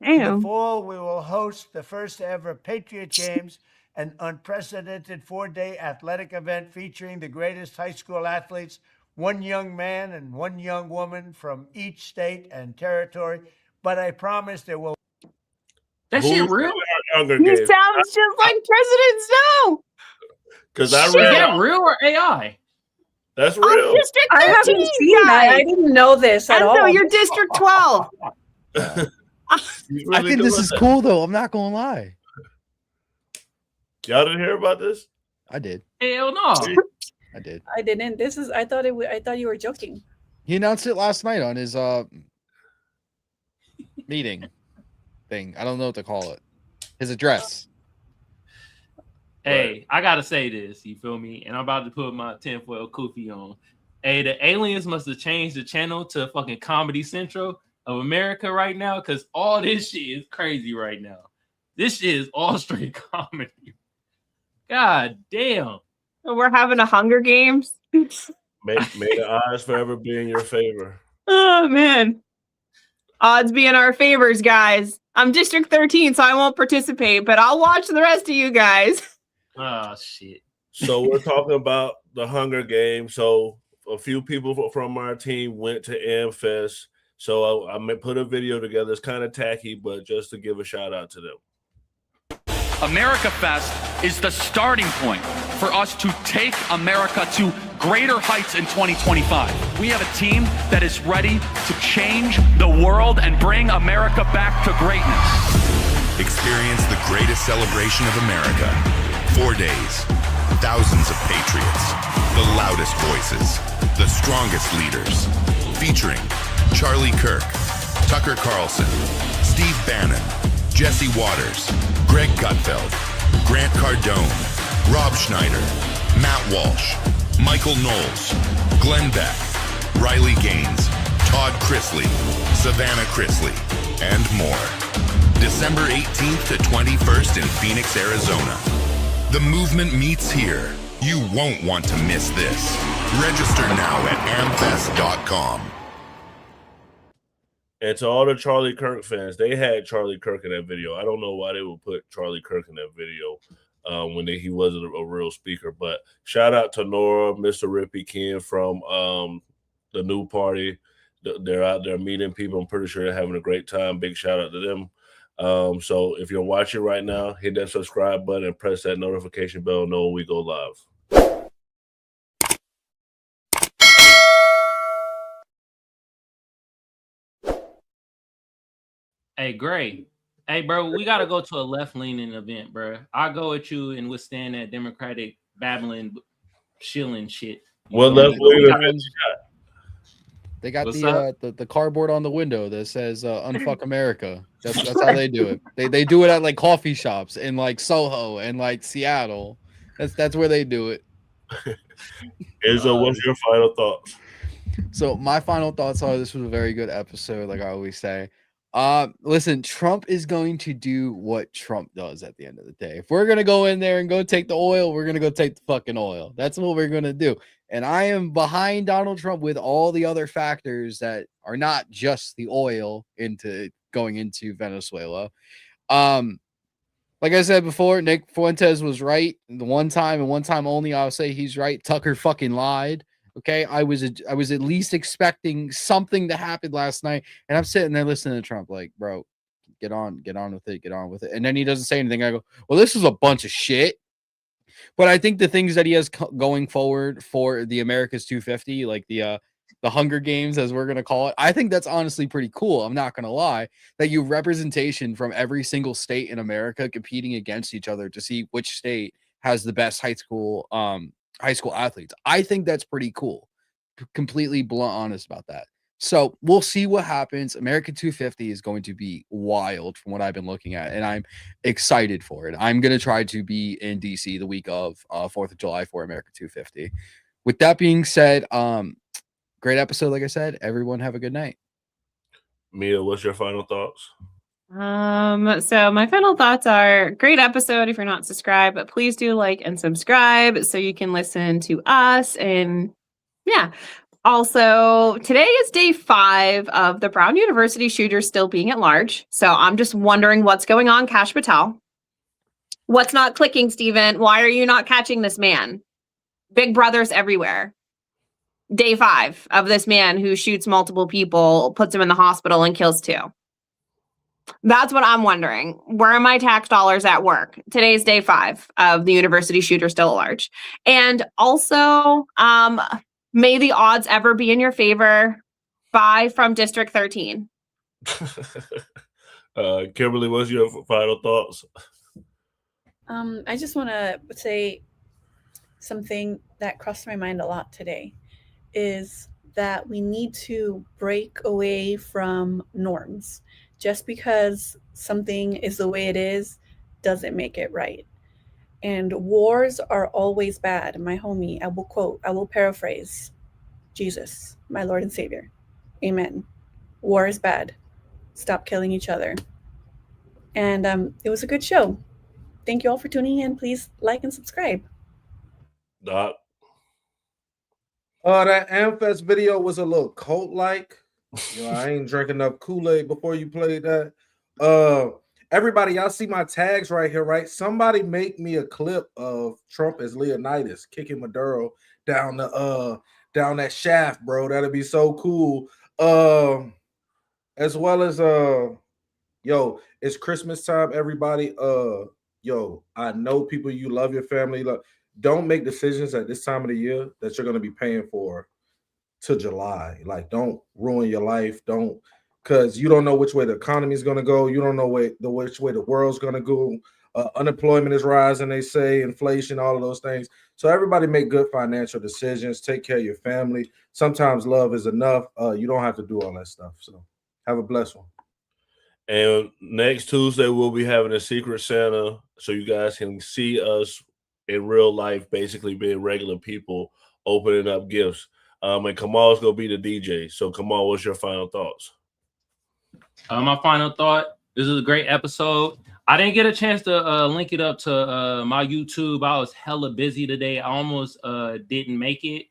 In the fall, we will host the first ever Patriot Games, an unprecedented 4-day athletic event featuring the greatest high school athletes, one young man and one young woman from each state and territory. But I promise there will. That shit real? He sounds just like President Snow. Because I Is that real or AI? That's real. I haven't seen that. I didn't know this at all. No, you're District 12. I think this is cool, though. I'm not going to lie. Y'all didn't hear about this? I did. Hell no. I did. I didn't. I thought you were joking. He announced it last night on his meeting thing. I don't know what to call it. His address. Hey, I gotta say this, you feel me? And I'm about to put my tinfoil kufi on. Hey, the aliens must have changed the channel to fucking Comedy Central of America right now, because all this shit is crazy right now. This shit is all straight comedy. God damn. We're having a Hunger Games. May the odds forever be in your favor. Oh, man. Odds be in our favors, guys. I'm District 13, so I won't participate, but I'll watch the rest of you guys. Oh, shit. So we're talking about the Hunger Games. So a few people from our team went to AmFest. So I may put a video together. It's kind of tacky, but just to give a shout out to them. America Fest is the starting point for us to take America to greater heights in 2025. We have a team that is ready to change the world and bring America back to greatness. Experience the greatest celebration of America. 4 days, thousands of patriots, the loudest voices, the strongest leaders, featuring Charlie Kirk, Tucker Carlson, Steve Bannon, Jesse Waters, Greg Gutfeld, Grant Cardone, Rob Schneider, Matt Walsh, Michael Knowles, Glenn Beck, Riley Gaines, Todd Chrisley, Savannah Chrisley, and more. December 18th to 21st in Phoenix, Arizona. The movement meets here. You won't want to miss this. Register now at amfest.com. And to all the Charlie Kirk fans, they had Charlie Kirk in that video. I don't know why they would put Charlie Kirk in that video when he wasn't a real speaker. But shout out to Nora, Mr. Rippy, Ken from the new party. They're out there meeting people. I'm pretty sure they're having a great time. Big shout out to them. So if you're watching right now, hit that subscribe button and press that notification bell. Know when we go live. Hey, Gray. Hey, bro, we got to go to a left-leaning event, bro. I'll go with you and withstand that Democratic babbling, shilling shit. What left-leaning event you got? They got the cardboard on the window that says "Unfuck America." That's how they do it. They do it at like coffee shops in like Soho and like Seattle. That's where they do it. Izzo, what's your final thoughts? So my final thoughts are: this was a very good episode, like I always say. Listen, Trump is going to do what Trump does at the end of the day. If we're gonna go in there and go take the oil, we're gonna go take the fucking oil. That's what we're gonna do. And I am behind Donald Trump with all the other factors that are not just the oil into going into Venezuela. Like I said before, Nick Fuentes was right the one time and one time only. I'll say he's right. Tucker fucking lied. Okay, I was at least expecting something to happen last night, and I'm sitting there listening to Trump like, bro, get on with it. And then he doesn't say anything. I go, well, this is a bunch of shit. But I think the things that he has going forward for the America's 250, like the Hunger Games, as we're gonna call it, I think that's honestly pretty cool. I'm not gonna lie, that you representation from every single state in America competing against each other to see which state has the best high school athletes. I think that's pretty cool. Completely blunt honest about that. So we'll see what happens. America 250 is going to be wild from what I've been looking at, and I'm excited for it. I'm going to try to be in DC the week of 4th of July for America 250. With that being said, great episode. Like I said, everyone have a good night. Mia, what's your final thoughts? So my final thoughts are great episode. If you're not subscribed, but please do like and subscribe so you can listen to us. And yeah, also today is day 5 of the Brown University shooter still being at large. So I'm just wondering what's going on, Kash Patel. What's not clicking, Steven? Why are you not catching this man? Big brothers everywhere. Day 5 of this man who shoots multiple people, puts them in the hospital and kills 2. That's what I'm wondering. Where are my tax dollars at work? Today's day 5 of the university shooter still at large. And also, may the odds ever be in your favor. Bye from District 13. Kimberly, what's your final thoughts? I just want to say something that crossed my mind a lot today is that we need to break away from norms. Just because something is the way it is doesn't make it right. And wars are always bad. My homie, I will paraphrase Jesus, my Lord and Savior. Amen. War is bad. Stop killing each other. And it was a good show. Thank you all for tuning in. Please like and subscribe. Doc. That Amfest video was a little cult-like. I ain't drinking enough Kool-Aid before you played that. Everybody, y'all see my tags right here, right? Somebody make me a clip of Trump as Leonidas kicking Maduro down that shaft, bro. That'd be so cool. As well as yo, it's Christmas time, everybody. I know people, you love your family. Don't make decisions at this time of the year that you're going to be paying for to July. Like, don't ruin your life. Don't, because you don't know which way the economy is going to go. You don't know which way the world's going to go. Unemployment is rising, they say, inflation, all of those things. So everybody make good financial decisions. Take care of your family. Sometimes love is enough. You don't have to do all that stuff. So have a blessed one. And next Tuesday, we'll be having a Secret Santa so you guys can see us in real life, basically being regular people, opening up gifts. And Kamal's going to be the DJ. So, Kamal, what's your final thoughts? My final thought, this is a great episode. I didn't get a chance to link it up to my YouTube. I was hella busy today. I almost didn't make it.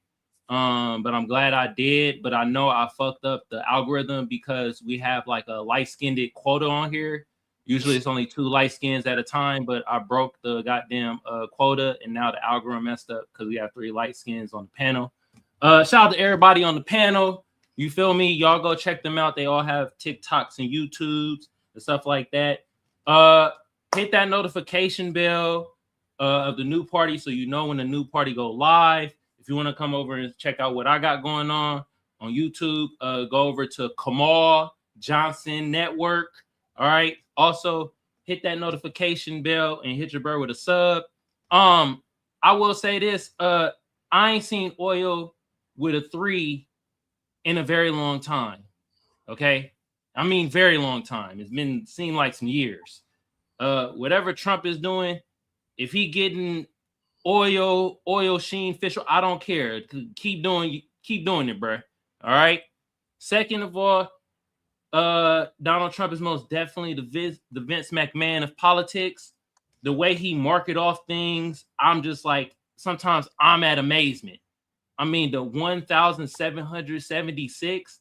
But I'm glad I did. But I know I fucked up the algorithm because we have like a light-skinned quota on here. Usually it's only 2 light skins at a time, but I broke the goddamn quota, and now the algorithm messed up because we have 3 light skins on the panel. Shout out to everybody on the panel. You feel me? Y'all go check them out. They all have TikToks and YouTubes and stuff like that. Hit that notification bell of the new party so you know when the new party go live. If you want to come over and check out what I got going on YouTube, go over to Kamal Johnson Network. All right. Also, hit that notification bell and hit your bird with a sub. I will say this. I ain't seen oil with a 3 in a very long time. Okay. I mean, very long time. It's seemed like some years. Whatever Trump is doing, if he getting oil sheen fish, I don't care. Keep doing it, bro. All right. Second of all, Donald Trump is most definitely the Vince McMahon of politics. The way he market off things, I'm just like, sometimes I'm at amazement. I mean, the 1,776,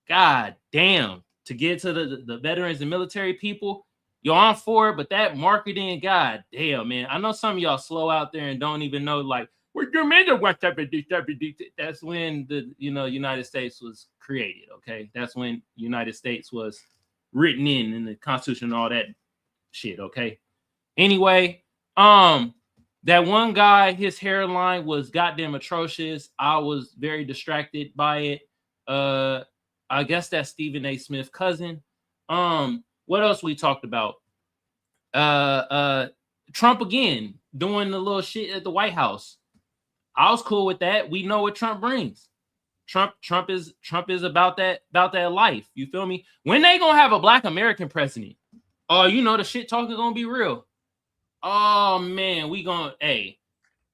god damn, to get to the veterans and military people, yo, I'm for it, but that marketing, god damn, man. I know some of y'all slow out there and don't even know, like, what you mean the 1,776? That's when the United States was created, okay? That's when United States was written in the Constitution and all that shit, okay? Anyway, that one guy, his hairline was goddamn atrocious. I was very distracted by it. I guess that's Stephen A. Smith's cousin. What else we talked about? Trump again doing the little shit at the White House. I was cool with that. We know what Trump brings. Trump is about that life. You feel me? When they gonna have a Black American president? Oh, the shit talk is gonna be real. Oh man, we gonna hey,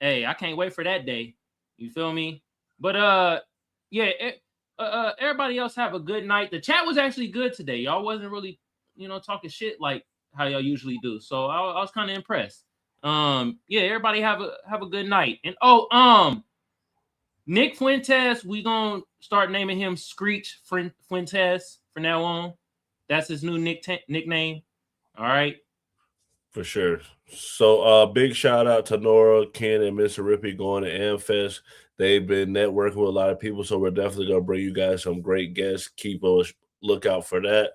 I can't wait for that day. You feel me? But yeah, everybody else have a good night. The chat was actually good today. Y'all wasn't really, talking shit like how y'all usually do. So I was kind of impressed. Yeah, everybody have a good night. And Nick Fuentes, we gonna start naming him Screech Fuentes from now on. That's his new nickname. All right. For sure. So big shout out to Nora, Ken, and Mr. Rippy going to AmFest. They've been networking with a lot of people, so we're definitely going to bring you guys some great guests. Keep a lookout for that.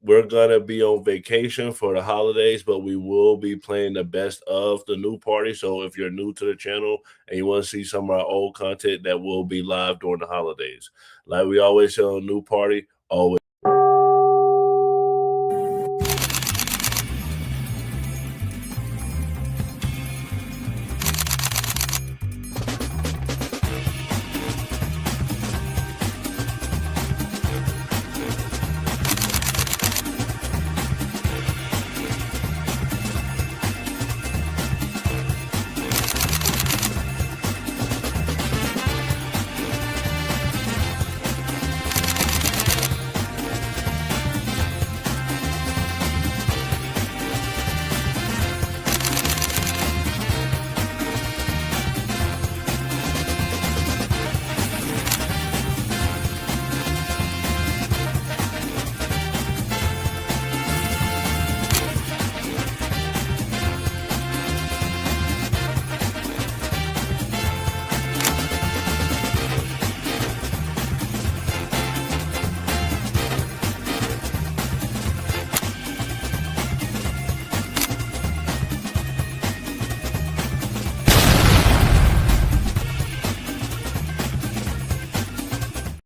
We're going to be on vacation for the holidays, but we will be playing the best of the new party. So if you're new to the channel and you want to see some of our old content, that will be live during the holidays. Like we always say on New Party, always